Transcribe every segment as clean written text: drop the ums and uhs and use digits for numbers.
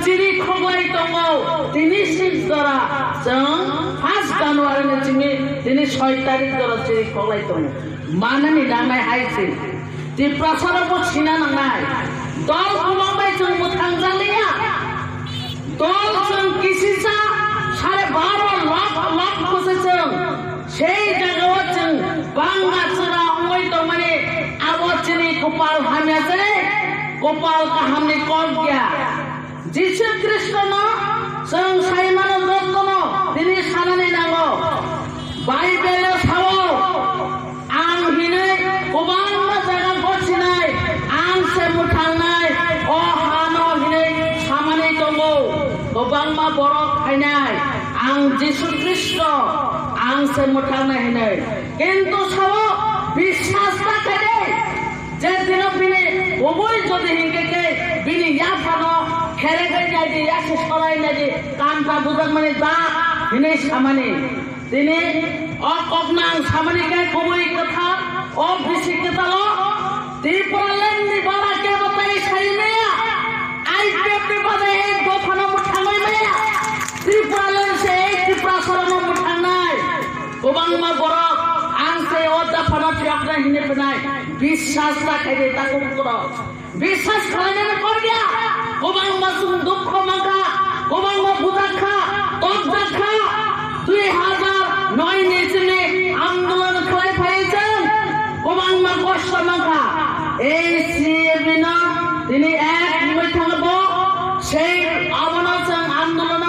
চিনি খবরাই দङ তিনি সিজরা जों 1 জানুয়ারি চিনি তিনি 6 তারিখ ধরে চিনি খবরাই দङ माननि नांनाय हायसे ती प्रसारावबो सिना नांनाय दल खमांबाय जों मोथां जालिया दल जों किसिसा 12.5 लाख खसे जों সেই জায়গায় जों बांगासरा हमै दं माने आवचिनि कपाल हामियासे कपाल काहामनि कल गया जिसु कृष्ण जों साइमान रत्न दिनै सानानै नांगौ बाइबेलाव सावो आं हिनै गोबां जायगा गसिनाय आं से मुथांनाय अ हानो हिनै सामानै दङ गोबां मा बर' खायनाय आं जिसु कृष्ण आं से मुथांनाय हिनै किन्तु सावो বিশ্বাস राखे जे दिन बिनि बबई जदि हिंके बिनि या फानो खेरे गई नायदि या से सराय नायदि कानफा बुजाक माने दा हिनै सामानि दिनै अकगनां सामानिके बबई कथा अ बिसि कथालो त्रिपुरालेननि बारा के बताय साइनाया आई पेपे बदे दो फानो मुथांनाय माया त्रिपुरालेन से त्रिपुरा सरनो मुथांनाय गोबां मा बर' आंसे अदा फाना फियाखना हिने बनाय বিশ্বাস राखे दे ताको करो বিশ্বাস खालायनानै कर गया गोबां मा सुं दुख माखा गोबां मा बुजाखा तबजाखा 2009 निसिने आंदोलन खालायफायजों गोबां मा कष्ट माखा এই সিএবিনা তিনি এক मैथांबो সেই আবনাজों आंदोलन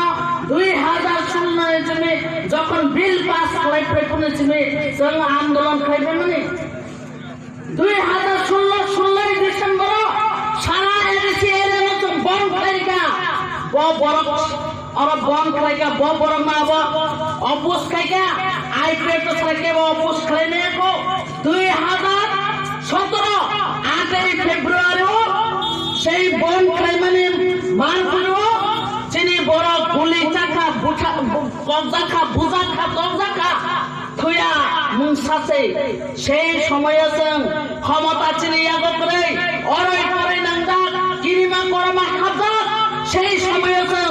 2016 জমে যখন বিল পাস খালাयफायखौनो জমে जों आंदोलन खालायबायमोन 2016 डिसेम्बर सारा एरिसी एरिया में बम खालायगा बरफ और बम खालायगा बरफ माबा अपुस खायगा आईपीएफ तो खायगे अपुस खालायने को 2017 8 फेब्रुआरी সেই বম খালাयमाने मानफोरो जोंनि बर' गुलि जाखा बुथा कबजाखा बुजाखा दबजाखा थैया मुंसासे সেই সময়ে जों ক্ষমতা চিনিয়া গকরে অরই করে নাংজাক কিরিমা করমা হাজাক সেই সময়ে जों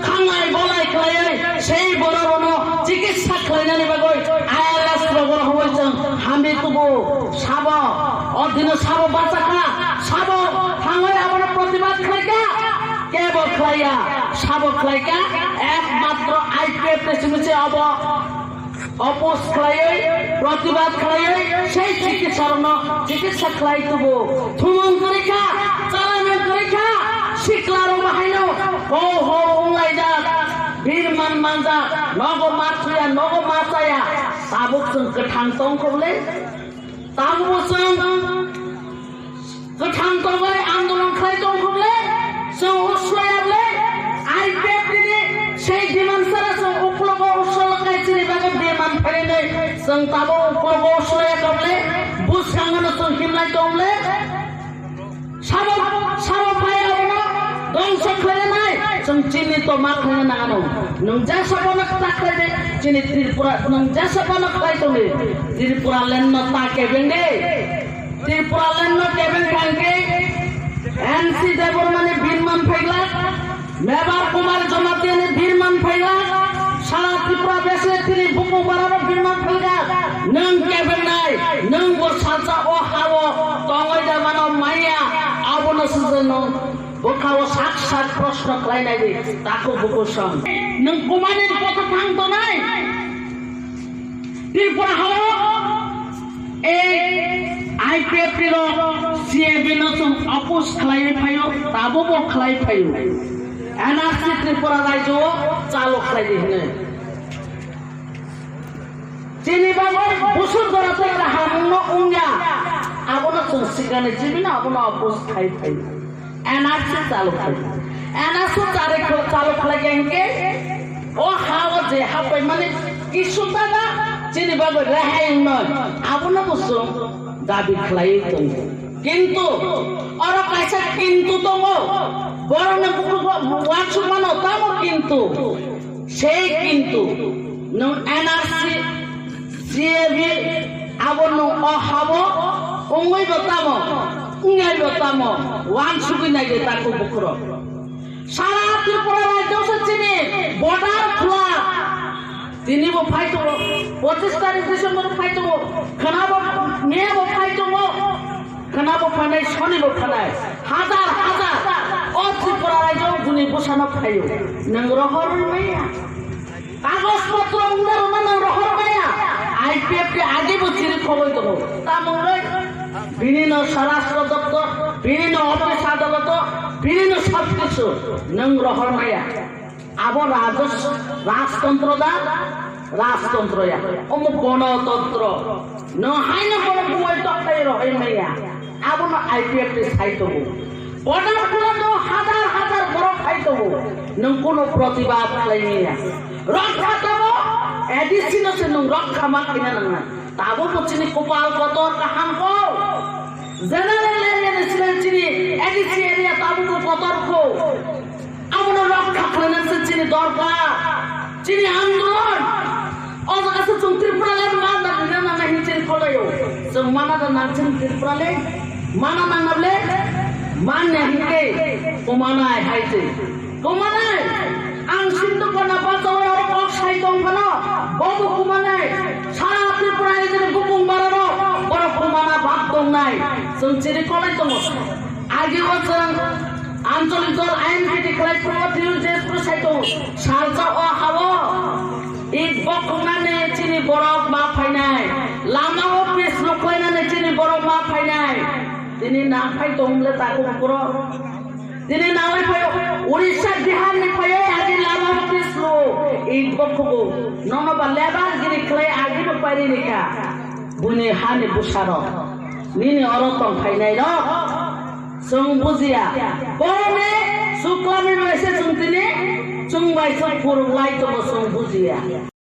খাঙাই বলাই খালাই সেই বড়রনো চিকিৎসা খালাইনানি বাগৈ আইএলএস রগর হই जों হামি তুবো সাব অধীন সাব বাঁচাখা সাব থাঙাই আবার প্রতিবাদ খালাইকা কেব খালাইয়া সাব খালাইকা একমাত্র আইপিএফ প্রেসিডেন্সি অব অপোজ খালাयै प्रतिबाद खालायै সেই চিকিৎসা খালাই তুবো থুমন করিখা চালামেন करिखा सिक्लारो बाहायनो हो हो उंलायदा बिरमान मानजा नगो माथुया नगो माथाया ताबुक जों गोथां दंखौले ताबुक जों गोथां दंबाय आन्दोलन खालाय दंखौले जों उसलायाले आईपीएफ दिने সেই ডিমান্ডসারা जों उपलग उसलकाय चिनि बागे बेमान फायनै जों ताबो उपलग उसलाया दंले बुसखांनो जों हिमलाय दंले साबो फायावनो दंस खालायनाय जों चिनि तो मा खालायनो नाङानो नों जा साबनो ताखायदे चिनि त्रिपुरा नों जा साबनो खालायदोंले त्रिपुरा लेननो ताके बेंगे त्रिपुरा लेननो केबें कांके एनसी देवर माने बिरमान फायला मेबार कुमार जमातियाने बिरमान फायला सारा त्रिपुरा बेसे तिनि बुकु बाराबो बिरमान फायला नों केबें नाय नों बो साजा अ हावो दङैदा मानो माया आबनो सुजनो बोखाव साक्षात प्रश्न खालायनाय दे ताको बुकुसम नों कुमारनि कथा थांतो नाय त्रिपुरा हावो ए आईपीएफ रो सीएबी नो जों अपोज खालाय फायो ताबो बो खालाय फायो एनआरसी त्रिपुरा राज्यो चालु खालाय दिने चिनि बागो बुसुर गराते हामुनो उंगा आबनो जों सिगाने जिबिना आबनो अपोज खालाय फायो एनआरसी चालु खालाय एनआरसी चालु खालाय गेंके ओ हावो जे हापै माने किसुताना चिनि बागो रेहाय न आबनो बुसुर दाबी खालाय दं किन्तु और कैसा किन्तु दङ बरने वाचु मानो तामो किन्तु সেই কিন্তু नों एनआरसी सीएबी आबनो अहाबो उंगै बतामो उंगै बतामो वान सुगै नायदे ताको बुकुरो সারা ত্রিপুরা রাজ্য চিনি বর্ডার খোলা তিনি বো ফাইতো 25 তারিখ ডিসেম্বর ফাইতো খানাবো মেবো ফাইতো খানাবো ফানাই শনিবো ফানাই হাজার হাজার ও ত্রিপুরা রাজ্য গুনি বসানো ফাইও নং রহর মাইয়া কাগজপত্র উন্দার নং রহর মাইয়া আইপিএফ কে আগে বছিরে খবর দেবো তা মঙ্গল বিভিন্ন স্বরাষ্ট্র দপ্তর বিভিন্ন অফিস আদালত বিভিন্ন সবকিছু নং রহর মাইয়া আবো রাজতন্ত্র দা রাজতন্ত্র অমুক গণতন্ত্র নহাই না বড় বই তকাই রহে মাইয়া আবো না আইপিএফ কে সাইতো বর্ডার গুলো তো হাজার হাজার বড় খাইতো নং কোনো প্রতিবাদ খাইনিয়া রক্ষা দেবো এডিসিন আছে নং রক্ষা মা কিনা না তাবো বচিনি কোপাল কতর কাহাম কো জেনারেল এরিয়া ছিলেন চিনি এডিসি এরিয়া তাবো কতর কো আমরা রক্ষা করে চিনি দরকার চিনি আন্দোলন অবকাশ ত্রিপুরালের মান না না হিচের কলয়ো মানা না ত্রিপুরালে মানা না নাবলে মান নেহিকে কুমানায় হাইতে কুমানায় আং সিন্ধু কনা বাতাও আর অক্সাই দংখানো ববু কুমানায় সারা ত্রিপুরায় যে গুপুং বারানো বড় কুমানা ভাগ দং নাই চিনি কলাই দং আগে বছর আঞ্চলিক দল আইনপিটি খেলায় প্রবর্তিও যে প্রসাইত সালসা ও হাওয়া এই বকনানে চিনি বরফ মা ফাইনাই লামাও পেছ নকলাইনানে চিনি বরফ মা ফাইনাই তিনি না ফাইতো হমলে তাকে উপর তিনি না হই ফাই ওড়িশা বিহার নে ফাই আজি লামাও পেছ লো এই বকগো ননবা লেবার গিরি খেলায় আগে পারি নিকা বুনি হানি বুসার নিনি অরতম ফাইনাই র जों बुजिया बरने सुक्लामी रयसे जों तिनि जों बायसा फुरलाय तो जों बुजिया